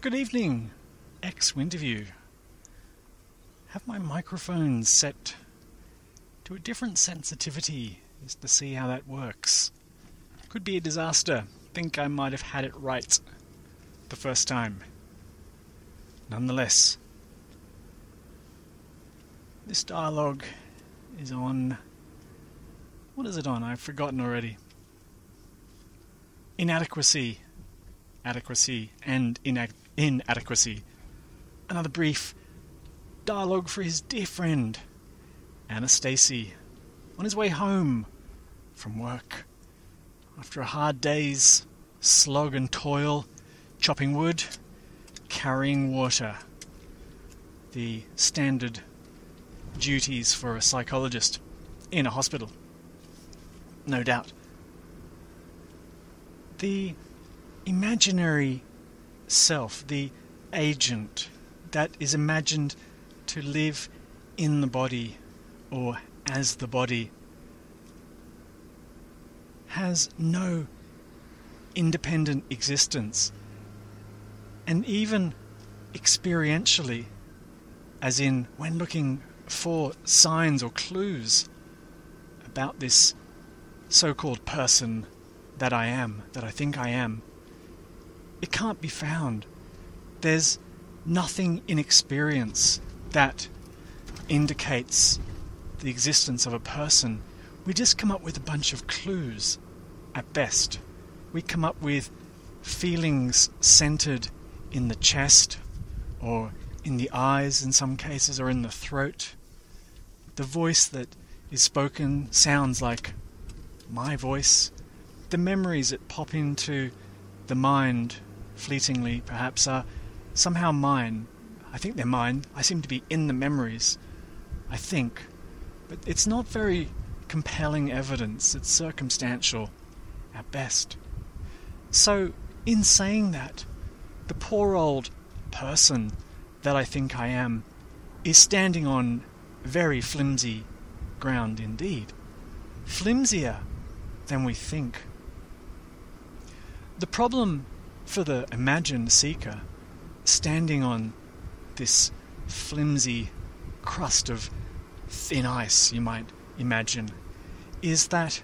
Good evening, ex-Winterview. Have my microphone set to a different sensitivity just to see how that works. Could be a disaster. Think I might have had it right the first time. Nonetheless, this dialogue is on... What is it on? I've forgotten already. Inadequacy. Adequacy and inadequacy. Another brief dialogue for his dear friend, Annastacey, on his way home from work. After a hard day's slog and toil, chopping wood, carrying water. The standard duties for a psychologist in a hospital. No doubt. The imaginary self, the agent that is imagined to live in the body or as the body, has no independent existence. And even experientially, as in when looking for signs or clues about this so-called person that I am, that I think I am, it can't be found. There's nothing in experience that indicates the existence of a person. We just come up with a bunch of clues at best. We come up with feelings centered in the chest or in the eyes in some cases, or in the throat. The voice that is spoken sounds like my voice. The memories that pop into the mind fleetingly perhaps are somehow mine. I think they're mine. I seem to be in the memories, I think. But it's not very compelling evidence. It's circumstantial at best. So, in saying that, the poor old person that I think I am is standing on very flimsy ground indeed. Flimsier than we think. The problem for the imagined seeker, standing on this flimsy crust of thin ice, you might imagine, is that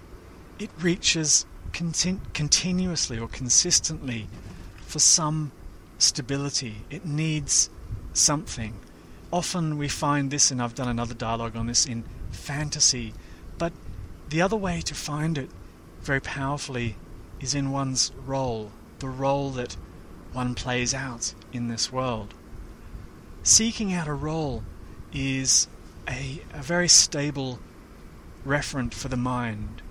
it reaches continuously or consistently for some stability. It needs something. Often we find this, and I've done another dialogue on this, in fantasy, but the other way to find it very powerfully is in one's role, the role that one plays out in this world. Seeking out a role is a very stable referent for the mind,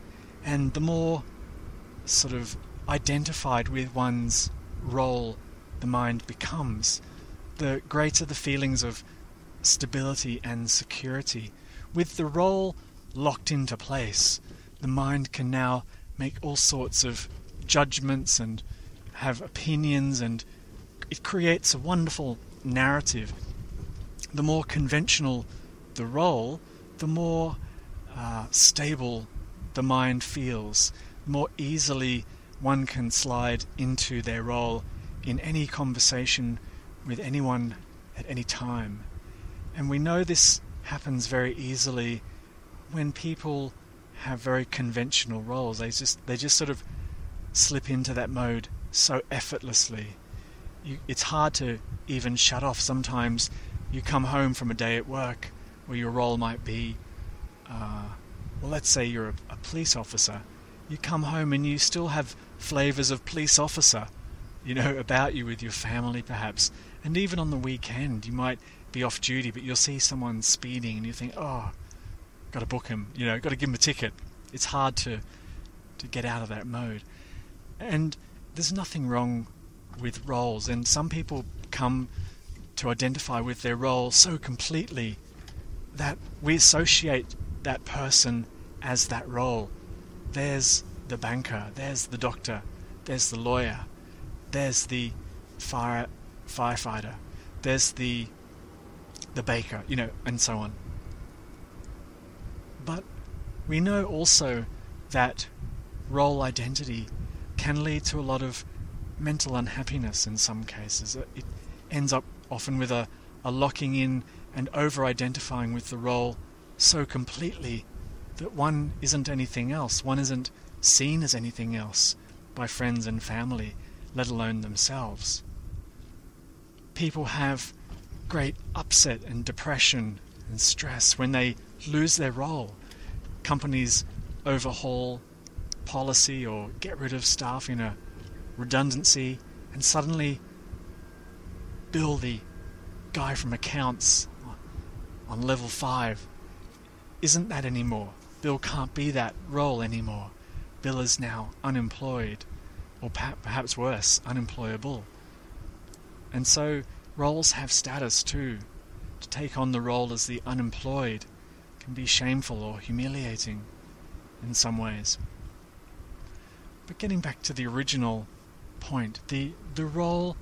and the more sort of identified with one's role the mind becomes, the greater the feelings of stability and security. With the role locked into place, the mind can now make all sorts of judgments and have opinions, and it creates a wonderful narrative. The more conventional the role, the more stable the mind feels, the more easily one can slide into their role in any conversation with anyone at any time. And we know this happens very easily when people have very conventional roles. They just sort of slip into that mode so effortlessly. It's hard to even shut off. Sometimes you come home from a day at work where your role might be, well, let's say you're a police officer. You come home and you still have flavours of police officer, about you with your family perhaps. And even on the weekend, you might be off duty, but you'll see someone speeding and you think, oh, got to book him, got to give him a ticket. It's hard to get out of that mode. And there's nothing wrong with roles, and some people come to identify with their role so completely that we associate that person as that role. There's the banker, there's the doctor, there's the lawyer, there's the firefighter, there's the baker, and so on. But we know also that role identity can lead to a lot of mental unhappiness in some cases. It ends up often with a locking in and over-identifying with the role so completely that one isn't anything else. One isn't seen as anything else by friends and family, let alone themselves. People have great upset and depression and stress when they lose their role. Companies overhaul policy or get rid of staff in a redundancy, and suddenly Bill, the guy from accounts on level 5, isn't that anymore. Bill can't be that role anymore. Bill is now unemployed, or perhaps worse, unemployable. And so roles have status too. To take on the role as the unemployed can be shameful or humiliating in some ways. But getting back to the original point, the role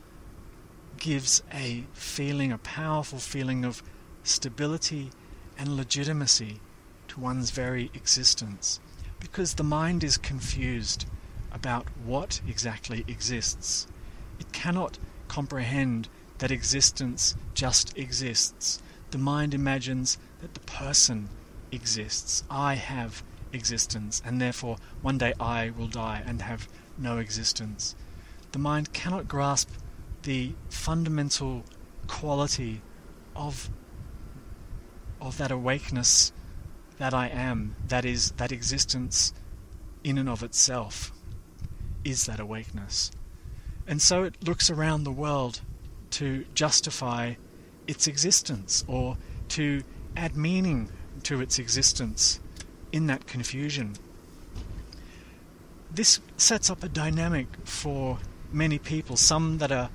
gives a feeling, a powerful feeling of stability and legitimacy to one's very existence, because the mind is confused about what exactly exists. It cannot comprehend that existence just exists. The mind imagines that the person exists. I have existence, and therefore one day I will die and have no existence. The mind cannot grasp the fundamental quality of that awakeness that I am, that is, that existence in and of itself is that awakeness. And so it looks around the world to justify its existence or to add meaning to its existence in that confusion. This sets up a dynamic for many people, some that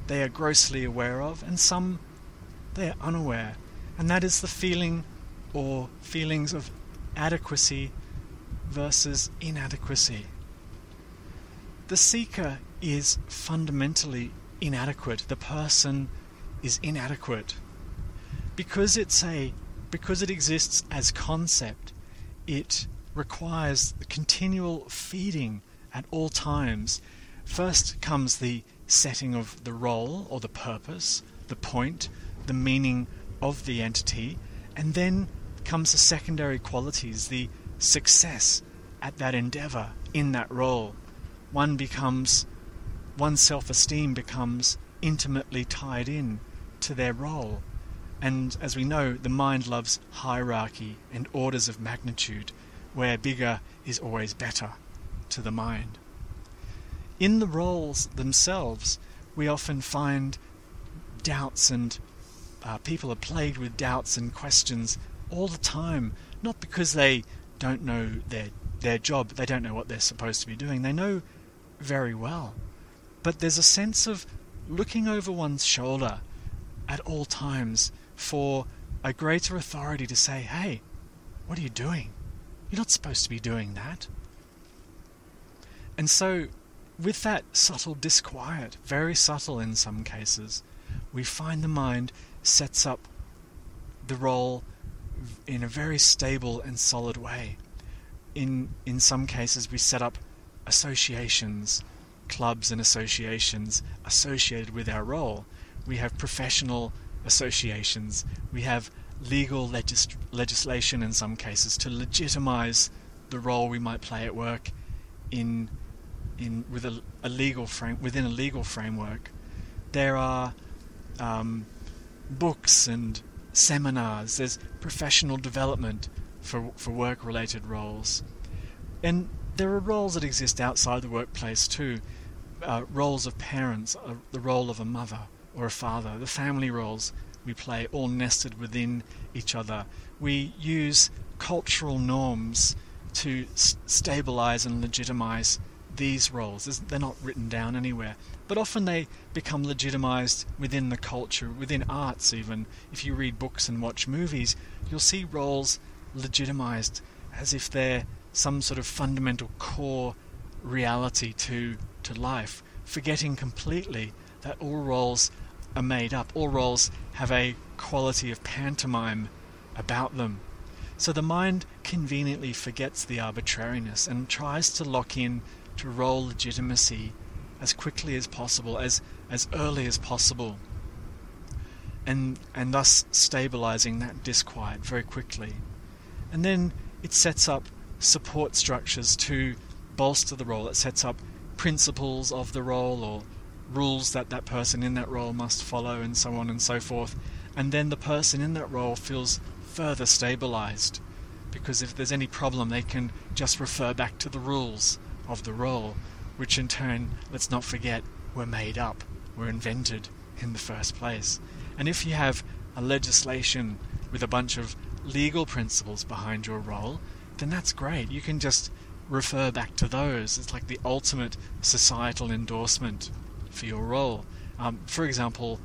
they are grossly aware of, and some they are unaware, and that is the feeling or feelings of adequacy versus inadequacy. The seeker is fundamentally inadequate. The person is inadequate. Because it exists as concept, it requires the continual feeding at all times. First comes the setting of the role or the purpose, the point, the meaning of the entity, and then comes the secondary qualities, the success at that endeavor in that role. One's self-esteem becomes intimately tied in to their role. And as we know, the mind loves hierarchy and orders of magnitude, where bigger is always better to the mind. In the roles themselves, we often find doubts, and people are plagued with doubts and questions all the time, not because they don't know their job, they don't know what they're supposed to be doing, they know very well. But there's a sense of looking over one's shoulder at all times for a greater authority to say, hey, what are you doing? You're not supposed to be doing that. And so, with that subtle disquiet, very subtle in some cases, we find the mind sets up the role in a very stable and solid way. In some cases, we set up associations, clubs and associations associated with our role. We have professional associations. We have legal legislation in some cases to legitimize the role we might play at work within a legal framework. There are books and seminars. There's professional development for work-related roles. And there are roles that exist outside the workplace too. Roles of parents, the role of a mother or a father, the family roles we play, all nested within each other. We use cultural norms to stabilize and legitimize these roles. They're not written down anywhere, but often they become legitimized within the culture, within arts even. If you read books and watch movies, you'll see roles legitimized as if they're some sort of fundamental core reality to life, forgetting completely that all roles are made up. All roles have a quality of pantomime about them. So the mind conveniently forgets the arbitrariness and tries to lock in to role legitimacy as quickly as possible, as early as possible, and thus stabilizing that disquiet very quickly. And then it sets up support structures to bolster the role. It sets up principles of the role, or rules that that person in that role must follow, and so on and so forth. And then the person in that role feels further stabilized, because if there's any problem, they can just refer back to the rules of the role, which in turn, let's not forget, were made up, were invented in the first place. And if you have a legislation with a bunch of legal principles behind your role, then that's great. You can just refer back to those. It's like the ultimate societal endorsement for your role. For example,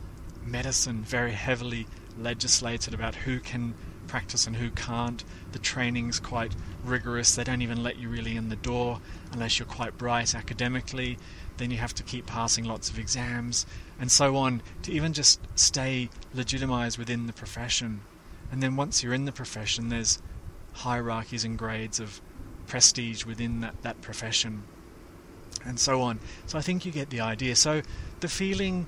medicine, very heavily legislated about who can practice and who can't. The training's quite rigorous. They don't even let you really in the door unless you're quite bright academically. Then you have to keep passing lots of exams and so on to even just stay legitimized within the profession. And then once you're in the profession, there's hierarchies and grades of prestige within that profession and so on. So I think you get the idea. So the feeling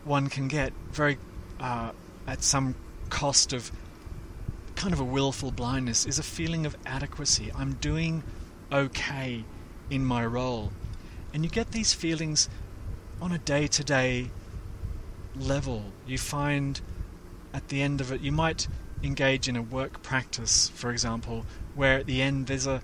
one can get very at some cost of kind of a willful blindness is a feeling of adequacy. I'm doing okay in my role. And you get these feelings on a day-to-day level. You find at the end of it, you might engage in a work practice, for example, where at the end there's a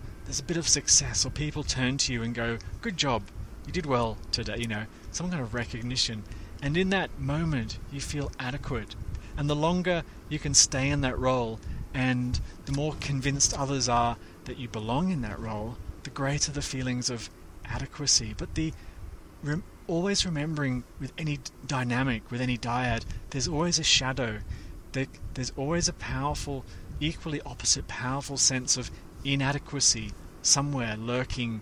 bit of success, or people turn to you and go, "Good job, you did well today," some kind of recognition. And in that moment, you feel adequate. And the longer you can stay in that role, and the more convinced others are that you belong in that role, the greater the feelings of adequacy. But always remembering, with any dynamic, with any dyad, there's always a shadow. There's always a powerful, equally opposite powerful sense of inadequacy somewhere lurking,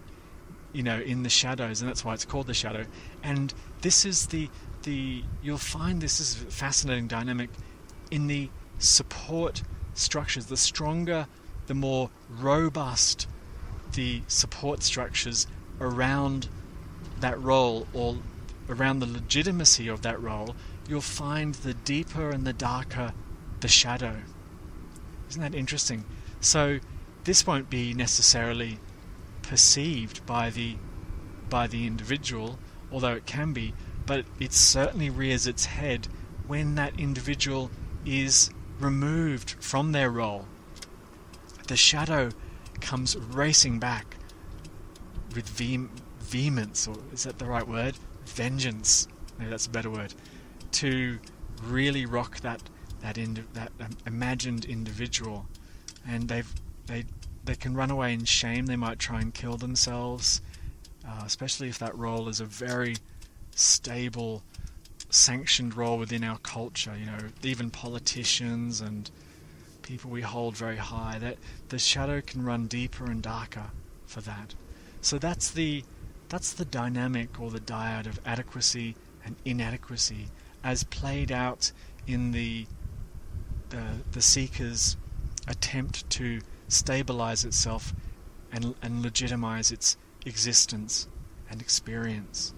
in the shadows, and that's why it's called the shadow. And this is you'll find this is a fascinating dynamic in the support structures. The stronger, the more robust the support structures around that role, or around the legitimacy of that role, you'll find the deeper and the darker the shadow. Isn't that interesting? So this won't be necessarily perceived by the individual, although it can be, but it certainly rears its head when that individual is removed from their role. The shadow comes racing back with vehemence, or is that the right word? Vengeance, maybe that's a better word, to really rock that imagined individual. And they can run away in shame. They might try and kill themselves, especially if that role is a very stable, sanctioned role within our culture. Even politicians and people we hold very high, that the shadow can run deeper and darker for that. So that's the dynamic, or the dyad, of adequacy and inadequacy as played out in the seeker's attempt to stabilize itself and legitimize its existence and experience.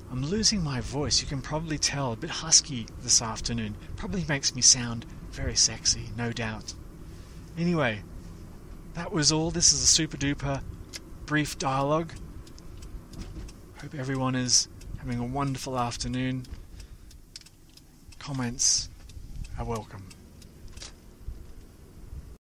I'm losing my voice. You can probably tell, a bit husky this afternoon. Probably makes me sound very sexy, no doubt. Anyway, that was all. This is a super duper brief dialogue. Hope everyone is having a wonderful afternoon. Comments are welcome.